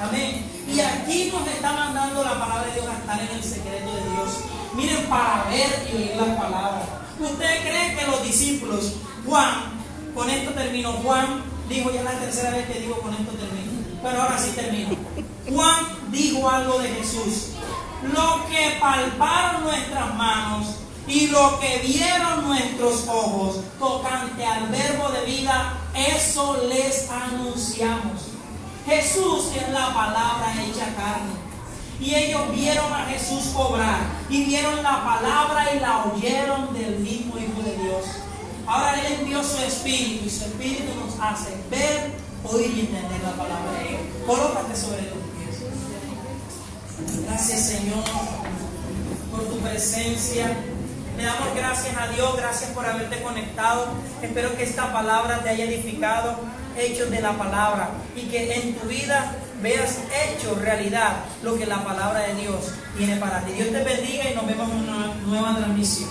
Amén. Y aquí nos está mandando la palabra de Dios a estar en el secreto de Dios. Miren, para ver y oír las palabras. ¿Usted cree que los discípulos, Juan, con esto termino, Juan dijo, ya la tercera vez que digo con esto termino, pero ahora sí termino. Juan dijo algo de Jesús: lo que palparon nuestras manos y lo que vieron nuestros ojos tocante al verbo de vida, eso les anunciamos. Jesús es la palabra hecha carne. Y ellos vieron a Jesús obrar y vieron la palabra y la oyeron del mismo Hijo de Dios. Ahora Él envió su Espíritu y su Espíritu nos hace ver, oír y entender la palabra de Dios. Colócate sobre tus pies. Gracias, Señor, por tu presencia. Le damos gracias a Dios, gracias por haberte conectado. Espero que esta palabra te haya edificado, hechos de la palabra, y que en tu vida veas hecho realidad lo que la palabra de Dios tiene para ti. Dios te bendiga y nos vemos en una nueva transmisión.